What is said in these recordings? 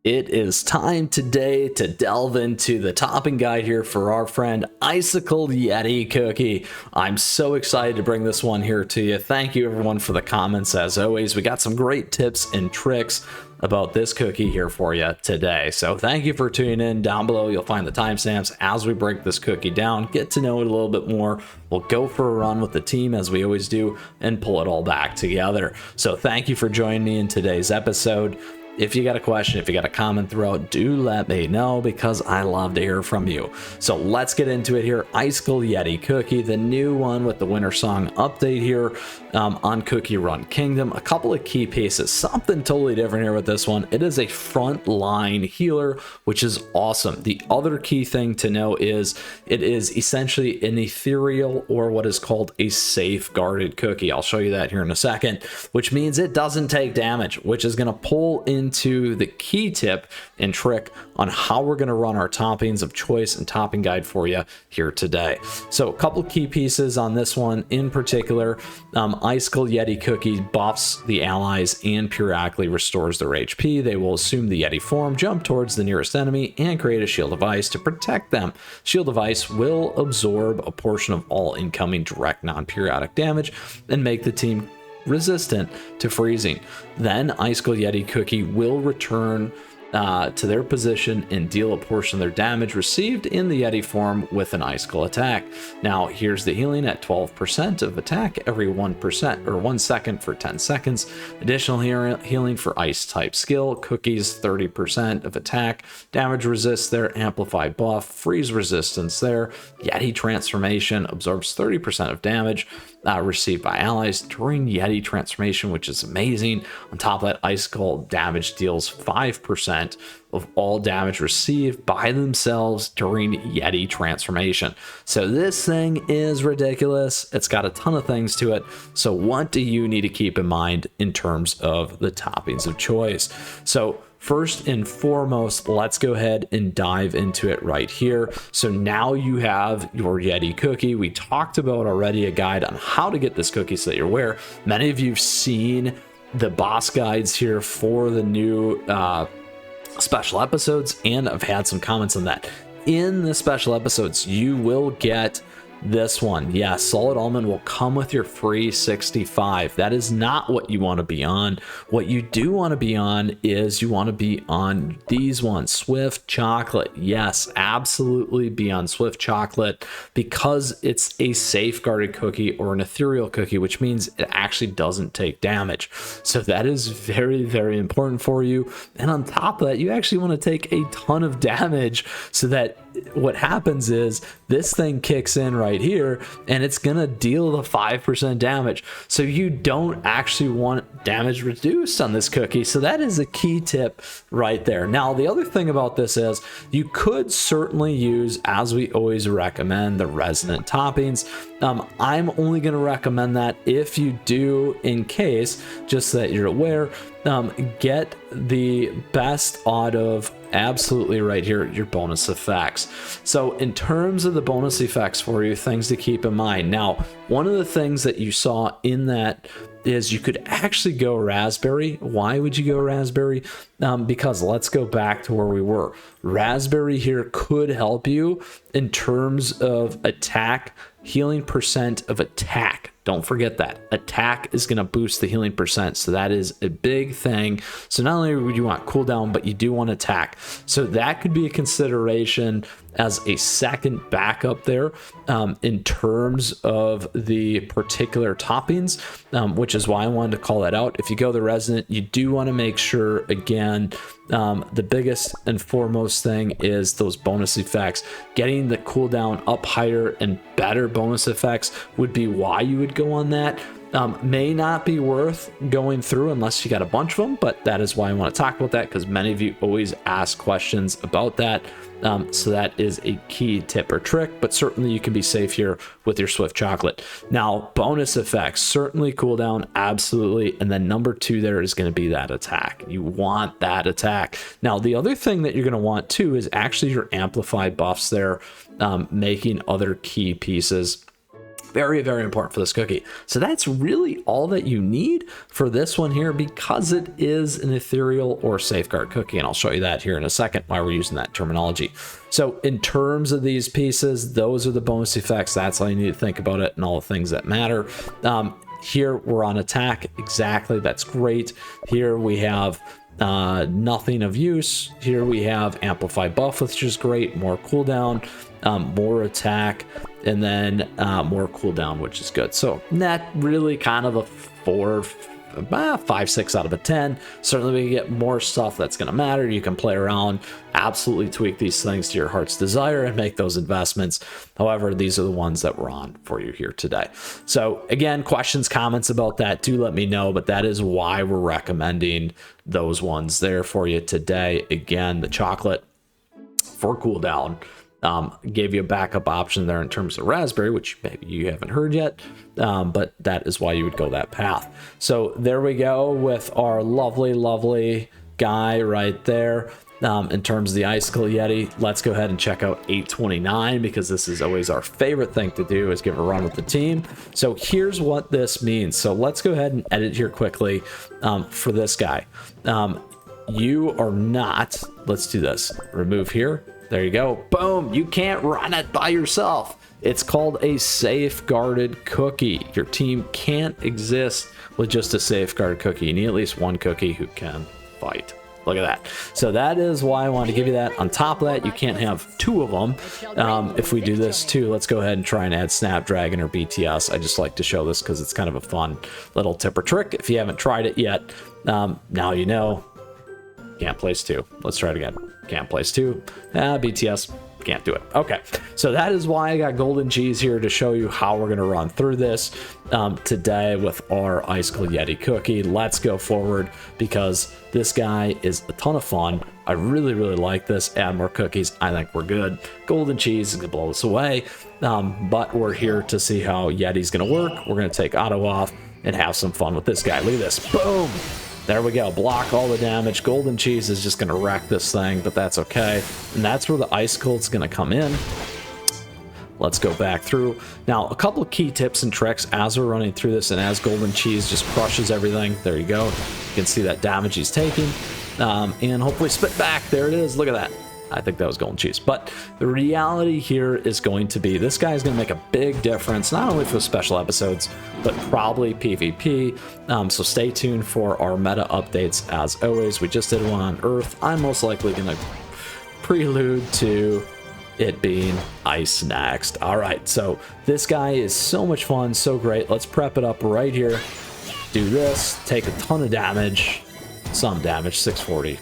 It is time today to delve into the topping guide here for our friend Icicle Yeti Cookie. I'm so excited to bring this one here to you. Thank you everyone for the comments. As always, we got some great tips and tricks about this cookie here for you today. So thank you for tuning in. Down below, you'll find the timestamps as we break this cookie down, get to know it a little bit more. We'll go for a run with the team as we always do and pull it all back together. So thank you for joining me in today's episode. If you got a question, if you got a comment throughout, do let me know because I love to hear from you. So let's get into it here. Icicle Yeti Cookie, the new one with the Winter Song update here on CookieRun Kingdom. A couple of key pieces, something totally different here with this one. It is a frontline healer, which is awesome. The other key thing to know is it is essentially an ethereal or what is called a safeguarded cookie. I'll show you that here in a second, which means it doesn't take damage, which is going to pull into the key tip and trick on how we're going to run our toppings of choice and topping guide for you here today. So a couple key pieces on this one in particular. Icicle Yeti Cookie buffs the allies and periodically restores their HP. They will assume the Yeti form, jump towards the nearest enemy, and create a shield device to protect them. Shield device will absorb a portion of all incoming direct non-periodic damage and make the team resistant to freezing. Then Icicle Yeti Cookie will return to their position and deal a portion of their damage received in the Yeti form with an icicle attack. Now here's the healing at 12% of attack every 1% or 1 second for 10 seconds. Additional healing for ice type skill. Cookies 30% of attack. Damage resist there. Amplify buff. Freeze resistance there. Yeti transformation absorbs 30% of damage received by allies during Yeti transformation, which is amazing. On top of that, icicle damage deals 5% of all damage received by themselves during Yeti transformation. So this thing is ridiculous. It's got a ton of things to it. So what do you need to keep in mind in terms of the toppings of choice? So first and foremost, let's go ahead and dive into it right here. So now you have your Yeti cookie. We talked about already a guide on how to get this cookie so that you're aware. Many of you have seen the boss guides here for the new special episodes, and I've had some comments on that. In the special episodes, you will get this one. Yes, Solid Almond will come with your free 65. That is not what you want to be on. What you do want to be on is you want to be on these ones, Swift Chocolate. Yes, absolutely be on Swift Chocolate because it's a safeguarded cookie or an ethereal cookie, which means it actually doesn't take damage. So that is very, very important for you. And on top of that, you actually want to take a ton of damage so that what happens is this thing kicks in right here and it's gonna deal the 5% damage. So you don't actually want damage reduced on this cookie. So that is a key tip right there. Now, the other thing about this is you could certainly use, as we always recommend, the resonant toppings. I'm only going to recommend that if you do, in case, just so that you're aware, get the best out of absolutely right here your bonus effects. So in terms of the bonus effects for you, things to keep in mind. Now, one of the things that you saw in that is you could actually go raspberry. Why would you go raspberry? Because let's go back to where we were. Raspberry here could help you in terms of attack, healing percent of attack. Don't forget that. Attack is going to boost the healing percent. So that is a big thing. So not only would you want cooldown, but you do want attack. So that could be a consideration as a second backup there in terms of the particular toppings, which is why I wanted to call that out. If you go the resonant, you do want to make sure, again, the biggest and foremost thing is those bonus effects. Getting the cooldown up higher and better bonus effects would be why you would go on that. May not be worth going through unless you got a bunch of them, but that is why I want to talk about that, because many of you always ask questions about that. So that is a key tip or trick, but certainly you can be safe here with your Swift Chocolate. Now, bonus effects, certainly cooldown, absolutely. And then number 2 there is going to be that attack. You want that attack. Now, the other thing that you're going to want too is actually your amplified buffs there, making other key pieces Very, very important for this cookie. So that's really all that you need for this one here, because it is an ethereal or safeguard cookie. And I'll show you that here in a second why we're using that terminology. So in terms of these pieces, those are the bonus effects. That's how you need to think about it and all the things that matter. Here we're on attack. Exactly. That's great. Here we have nothing of use. Here we have amplify buff, which is great. More cooldown, more attack, and then more cooldown, which is good. So net really kind of a 4, 5, 6 out of a 10. Certainly we can get more stuff that's going to matter. You can play around, absolutely tweak these things to your heart's desire and make those investments. However, these are the ones that we're on for you here today. So again, questions, comments about that, do let me know, but that is why we're recommending those ones there for you today. Again, the chocolate for cooldown. Gave you a backup option there in terms of raspberry, which maybe you haven't heard yet, but that is why you would go that path. So there we go with our lovely, lovely guy right there. In terms of the Icicle Yeti, let's go ahead and check out 829, because this is always our favorite thing to do, is give a run with the team. So here's what this means. So let's go ahead and edit here quickly for this guy. You are not, let's do this, remove here. There you go. Boom. You can't run it by yourself. It's called a safeguarded cookie. Your team can't exist with just a safeguarded cookie. You need at least one cookie who can fight. Look at that. So that is why I wanted to give you that. On top of that, you can't have 2 of them. If we do this too, let's go ahead and try and add Snapdragon or BTS. I just like to show this because it's kind of a fun little tip or trick. If you haven't tried it yet, now you know. Can't place 2. Let's try it again. Can't place 2. BTS, can't do it. Okay, so that is why I got golden cheese here to show you how we're going to run through this today with our Icicle Yeti cookie. Let's go forward, because this guy is a ton of fun. I really, really like this. Add more cookies. I think we're good. Golden cheese is going to blow us away, but we're here to see how Yeti's going to work. We're going to take auto off and have some fun with this guy. Look at this. Boom. There we go. Block all the damage. Golden cheese is just going to wreck this thing, but that's okay. And that's where the Icicle is going to come in. Let's go back through. Now, a couple of key tips and tricks as we're running through this, and as golden cheese just crushes everything. There you go. You can see that damage he's taking. And hopefully spit back. There it is. Look at that. I think that was golden cheese. But the reality here is going to be this guy is going to make a big difference, not only for special episodes, but probably PvP. So stay tuned for our meta updates as always. We just did one on Earth. I'm most likely going to prelude to it being ice next. All right, so this guy is so much fun, so great. Let's prep it up right here. Do this, take a ton of damage, some damage, 640.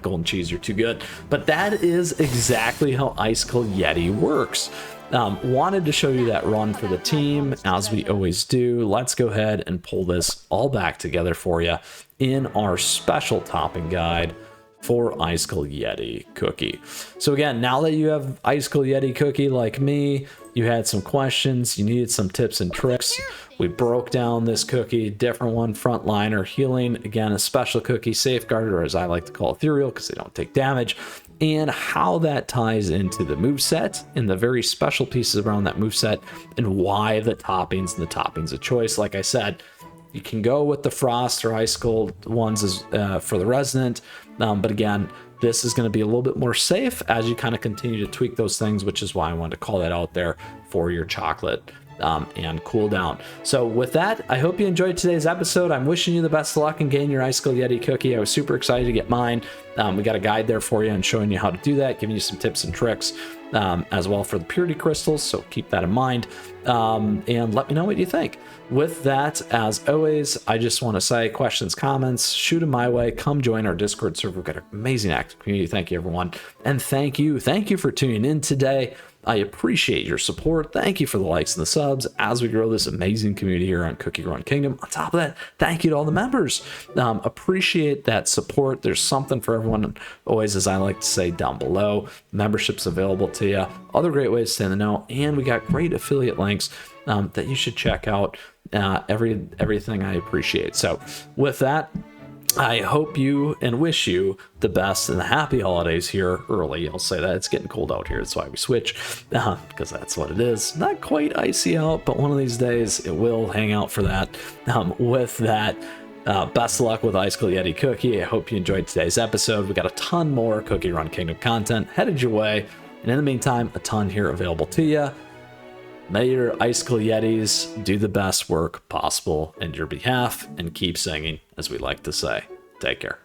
Golden cheese, you're too good. But that is exactly how Icicle Yeti works. Wanted to show you that run for the team, as we always do. Let's go ahead and pull this all back together for you in our special topping guide for Icicle Yeti Cookie. So again, now that you have Icicle Yeti Cookie like me, you had some questions, you needed some tips and tricks. We broke down this cookie, different one, frontliner, healing, again, a special cookie, safeguarded, or as I like to call ethereal because they don't take damage, and how that ties into the moveset and the very special pieces around that moveset, and why the toppings and the toppings of choice. Like I said, you can go with the frost or icicle ones as, for the resonant, but again, this is going to be a little bit more safe as you kind of continue to tweak those things, which is why I wanted to call that out there for your chocolate and cooldown. So with that, I hope you enjoyed today's episode. I'm wishing you the best of luck in getting your Icicle Yeti cookie. I was super excited to get mine. We got a guide there for you and showing you how to do that, giving you some tips and tricks as well for the purity crystals, so keep that in mind, and let me know what you think. With that, as always, I just want to say, questions, comments, shoot them my way. Come join our Discord server. We've got an amazing active community. Thank you, everyone, and thank you for tuning in today. I appreciate your support. Thank you for the likes and the subs as we grow this amazing community here on CookieRun Kingdom. On top of that, thank you to all the members. Appreciate that support. There's something for everyone, always, as I like to say, down below. Memberships available to you. Other great ways to stay in the know, and we got great affiliate links that you should check out. Everything I appreciate. So with that, I hope you and wish you the best and the happy holidays here early. I'll say that it's getting cold out here. That's why we switch, because that's what it is. Not quite icy out, but one of these days it will hang out for that. With that, best of luck with Icicle Yeti Cookie. I hope you enjoyed today's episode. We got a ton more CookieRun Kingdom content headed your way. And in the meantime, a ton here available to you. May your Icicle Yetis do the best work possible in your behalf and keep singing, as we like to say. Take care.